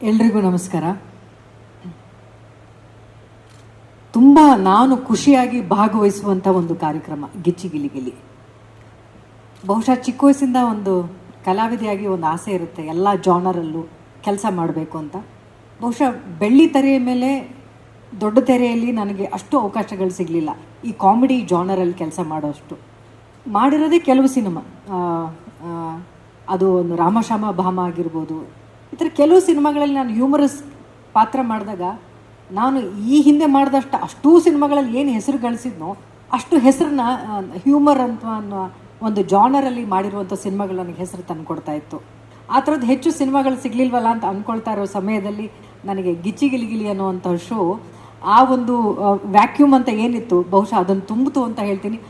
ಎಲ್ರಿಗೂ ನಮಸ್ಕಾರ. ತುಂಬ ನಾನು ಖುಷಿಯಾಗಿ ಭಾಗವಹಿಸುವಂಥ ಒಂದು ಕಾರ್ಯಕ್ರಮ ಗಿಚ್ಚಿ ಗಿಲಿ ಗಿಲಿ. ಬಹುಶಃ ಚಿಕ್ಕ ವಯಸ್ಸಿಂದ ಒಂದು ಕಲಾವಿದೆಯಾಗಿ ಒಂದು ಆಸೆ ಇರುತ್ತೆ, ಎಲ್ಲ ಜಾನರಲ್ಲೂ ಕೆಲಸ ಮಾಡಬೇಕು ಅಂತ. ಬಹುಶಃ ಬೆಳ್ಳಿ ತೆರೆಯ ಮೇಲೆ ದೊಡ್ಡ ತೆರೆಯಲ್ಲಿ ನನಗೆ ಅಷ್ಟು ಅವಕಾಶಗಳು ಸಿಗಲಿಲ್ಲ ಈ ಕಾಮಿಡಿ ಜಾನರಲ್ಲಿ ಕೆಲಸ ಮಾಡೋಷ್ಟು. ಮಾಡಿರೋದೇ ಕೆಲವು ಸಿನಿಮಾ, ಅದು ಒಂದು ರಾಮಶ್ಯಾಮ ಭಾಮ ಆಗಿರ್ಬೋದು. ಈ ಥರ ಕೆಲವು ಸಿನಿಮಾಗಳಲ್ಲಿ ನಾನು ಹ್ಯೂಮರಸ್ ಪಾತ್ರ ಮಾಡಿದಾಗ ನಾನು ಈ ಹಿಂದೆ ಮಾಡಿದಷ್ಟು ಅಷ್ಟೂ ಸಿನಿಮಾಗಳಲ್ಲಿ ಏನು ಹೆಸರು ಗಳಿಸಿದ್ನೋ ಅಷ್ಟು ಹೆಸರನ್ನ ಹ್ಯೂಮರ್ ಅಂತ ಅನ್ನೋ ಒಂದು ಜಾನರಲ್ಲಿ ಮಾಡಿರುವಂಥ ಸಿನಿಮಾಗಳು ನನಗೆ ಹೆಸರು ತಂದು ಕೊಡ್ತಾ ಇತ್ತು. ಆ ಥರದ್ದು ಹೆಚ್ಚು ಸಿನಿಮಾಗಳು ಸಿಗಲಿಲ್ವಲ್ಲ ಅಂತ ಅಂದ್ಕೊಳ್ತಾ ಇರೋ ಸಮಯದಲ್ಲಿ ನನಗೆ ಗಿಚ್ಚಿ ಗಿಲಿ ಗಿಲಿ ಅನ್ನುವಂಥ ಶೋ ಆ ಒಂದು ವ್ಯಾಕ್ಯೂಮ್ ಅಂತ ಏನಿತ್ತು ಬಹುಶಃ ಅದನ್ನು ತುಂಬಿತು ಅಂತ ಹೇಳ್ತೀನಿ.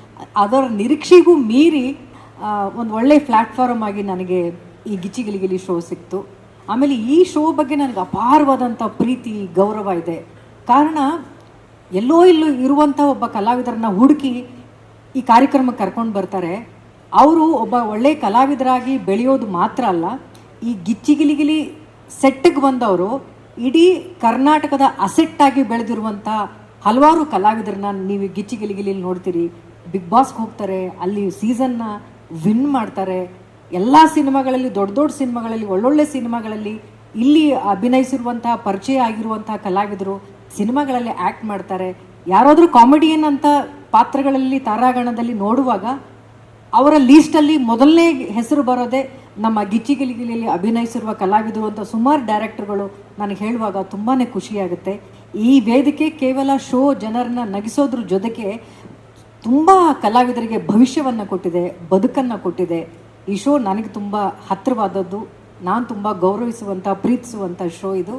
ಅದರ ನಿರೀಕ್ಷೆಗೂ ಮೀರಿ ಒಂದು ಒಳ್ಳೆಯ ಪ್ಲ್ಯಾಟ್ಫಾರ್ಮ್ ಆಗಿ ನನಗೆ ಈ ಗಿಚ್ಚಿ ಗಿಲಿ ಗಿಲಿ ಶೋ ಸಿಕ್ತು. ಆಮೇಲೆ ಈ ಶೋ ಬಗ್ಗೆ ನನಗೆ ಅಪಾರವಾದಂಥ ಪ್ರೀತಿ ಗೌರವ ಇದೆ. ಕಾರಣ ಎಲ್ಲೋ ಇರುವಂಥ ಒಬ್ಬ ಕಲಾವಿದರನ್ನ ಹುಡುಕಿ ಈ ಕಾರ್ಯಕ್ರಮಕ್ಕೆ ಕರ್ಕೊಂಡು ಬರ್ತಾರೆ. ಅವರು ಒಬ್ಬ ಒಳ್ಳೆಯ ಕಲಾವಿದರಾಗಿ ಬೆಳೆಯೋದು ಮಾತ್ರ ಅಲ್ಲ, ಈ ಗಿಚ್ಚಿ ಗಿಲಿ ಗಿಲಿ ಸೆಟ್ಟಿಗೆ ಬಂದವರು ಇಡೀ ಕರ್ನಾಟಕದ ಅಸೆಟ್ಟಾಗಿ ಬೆಳೆದಿರುವಂಥ ಹಲವಾರು ಕಲಾವಿದರನ್ನ ನೀವು ಗಿಚ್ಚಿ ಗಿಲಿ ಗಿಲಿ ನೋಡ್ತೀರಿ. ಬಿಗ್ ಬಾಸ್ಗೆ ಹೋಗ್ತಾರೆ, ಅಲ್ಲಿ ಸೀಸನ್ನ ವಿನ್ ಮಾಡ್ತಾರೆ. ಎಲ್ಲ ಸಿನಿಮಾಗಳಲ್ಲಿ, ದೊಡ್ಡ ದೊಡ್ಡ ಸಿನಿಮಾಗಳಲ್ಲಿ, ಒಳ್ಳೊಳ್ಳೆ ಸಿನಿಮಾಗಳಲ್ಲಿ ಇಲ್ಲಿ ಅಭಿನಯಿಸಿರುವಂತಹ ಪರಿಚಯ ಆಗಿರುವಂತಹ ಕಲಾವಿದರು ಸಿನಿಮಾಗಳಲ್ಲಿ ಆ್ಯಕ್ಟ್ ಮಾಡ್ತಾರೆ. ಯಾರಾದರೂ ಕಾಮಿಡಿಯನ್ ಅಂತ ಪಾತ್ರಗಳಲ್ಲಿ ತಾರಾಗಣದಲ್ಲಿ ನೋಡುವಾಗ ಅವರ ಲೀಸ್ಟಲ್ಲಿ ಮೊದಲನೇ ಹೆಸರು ಬರೋದೇ ನಮ್ಮ ಗಿಚ್ಚಿ ಗಿಲಿ ಗಿಲಿಯಲ್ಲಿ ಅಭಿನಯಿಸಿರುವ ಕಲಾವಿದರು ಅಂತ ಸುಮಾರು ಡೈರೆಕ್ಟರ್ಗಳು ನನಗೆ ಹೇಳುವಾಗ ತುಂಬಾ ಖುಷಿಯಾಗುತ್ತೆ. ಈ ವೇದಿಕೆ ಕೇವಲ ಶೋ ಜನರನ್ನ ನಗಿಸೋದ್ರ ಜೊತೆಗೆ ತುಂಬ ಕಲಾವಿದರಿಗೆ ಭವಿಷ್ಯವನ್ನು ಕೊಟ್ಟಿದೆ, ಬದುಕನ್ನು ಕೊಟ್ಟಿದೆ. ಈ ಶೋ ನನಗೆ ತುಂಬ ಹತ್ತಿರವಾದದ್ದು, ನಾನು ತುಂಬ ಗೌರವಿಸುವಂಥ ಪ್ರೀತಿಸುವಂಥ ಶೋ ಇದು.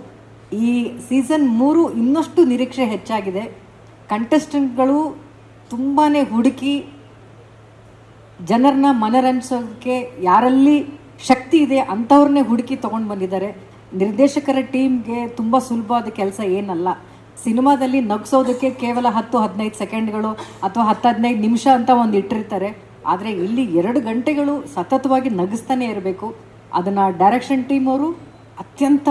ಈ ಸೀಸನ್ 3 ಇನ್ನಷ್ಟು ನಿರೀಕ್ಷೆ ಹೆಚ್ಚಾಗಿದೆ. ಕಂಟೆಸ್ಟೆಂಟ್ಗಳು ತುಂಬಾ ಹುಡುಕಿ ಜನರನ್ನ ಮನರಂಜಿಸೋಕ್ಕೆ ಯಾರಲ್ಲಿ ಶಕ್ತಿ ಇದೆ ಅಂಥವ್ರನ್ನೇ ಹುಡುಕಿ ತೊಗೊಂಡು ಬಂದಿದ್ದಾರೆ. ನಿರ್ದೇಶಕರ ಟೀಮ್ಗೆ ತುಂಬ ಸುಲಭವಾದ ಕೆಲಸ ಏನಲ್ಲ. ಸಿನಿಮಾದಲ್ಲಿ ನಗಿಸೋದಕ್ಕೆ ಕೇವಲ 10-15 ಸೆಕೆಂಡ್ಗಳು ಅಥವಾ 10-15 ನಿಮಿಷ ಅಂತ ಒಂದು ಇಟ್ಟಿರ್ತಾರೆ. ಆದರೆ ಇಲ್ಲಿ 2 ಗಂಟೆಗಳು ಸತತವಾಗಿ ನಗಿಸ್ತಾನೆ ಇರಬೇಕು. ಅದನ್ನು ಡೈರೆಕ್ಷನ್ ಟೀಮ್ ಅವರು ಅತ್ಯಂತ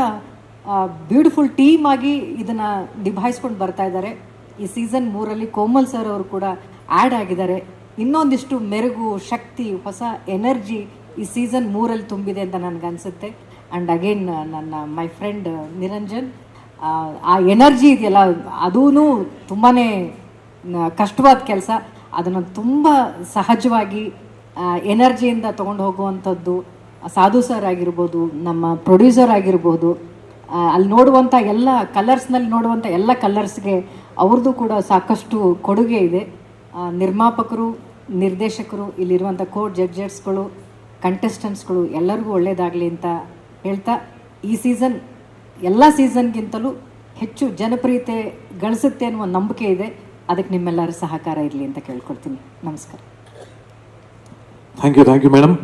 ಬ್ಯೂಟಿಫುಲ್ ಟೀಮ್ ಆಗಿ ಇದನ್ನು ನಿಭಾಯಿಸ್ಕೊಂಡು ಬರ್ತಾ ಇದ್ದಾರೆ. ಈ ಸೀಸನ್ 3ರಲ್ಲಿ ಕೋಮಲ್ ಸರ್ ಅವರು ಕೂಡ ಆ್ಯಡ್ ಆಗಿದ್ದಾರೆ. ಇನ್ನೊಂದಿಷ್ಟು ಮೆರುಗು, ಶಕ್ತಿ, ಹೊಸ ಎನರ್ಜಿ ಈ ಸೀಸನ್ 3ರಲ್ಲಿ ತುಂಬಿದೆ ಅಂತ ನನಗನ್ಸುತ್ತೆ. ಆ್ಯಂಡ್ ಅಗೇನ್ ನನ್ನ ಮೈ ಫ್ರೆಂಡ್ ನಿರಂಜನ್, ಆ ಎನರ್ಜಿ ಇದೆಯಲ್ಲ ಅದೂ ತುಂಬಾ ಕಷ್ಟವಾದ ಕೆಲಸ. ಅದನ್ನು ತುಂಬ ಸಹಜವಾಗಿ ಎನರ್ಜಿಯಿಂದ ತೊಗೊಂಡು ಹೋಗುವಂಥದ್ದು ಸಾಧು ಸರ್ ಆಗಿರ್ಬೋದು, ನಮ್ಮ ಪ್ರೊಡ್ಯೂಸರ್ ಆಗಿರ್ಬೋದು, ಅಲ್ಲಿ ನೋಡುವಂಥ ಎಲ್ಲ ಕಲರ್ಸ್ನಲ್ಲಿ ನೋಡುವಂಥ ಎಲ್ಲ ಕಲರ್ಸ್ಗೆ ಅವ್ರದ್ದು ಕೂಡ ಸಾಕಷ್ಟು ಕೊಡುಗೆ ಇದೆ. ನಿರ್ಮಾಪಕರು, ನಿರ್ದೇಶಕರು, ಇಲ್ಲಿರುವಂಥ ಜಡ್ಜರ್ಸ್ಗಳು, ಕಂಟೆಸ್ಟೆಂಟ್ಸ್ಗಳು ಎಲ್ಲರಿಗೂ ಒಳ್ಳೆಯದಾಗಲಿ ಅಂತ ಹೇಳ್ತಾ, ಈ ಸೀಸನ್ ಎಲ್ಲ ಸೀಸನ್ಗಿಂತಲೂ ಹೆಚ್ಚು ಜನಪ್ರಿಯತೆ ಗಳಿಸುತ್ತೆ ಅನ್ನುವ ನಂಬಿಕೆ ಇದೆ. ಅದಕ್ಕೆ ನಿಮ್ಮೆಲ್ಲರ ಸಹಕಾರ ಇರಲಿ ಅಂತ ಕೇಳ್ಕೊಳ್ತೀನಿ. ನಮಸ್ಕಾರ. Thank you madam.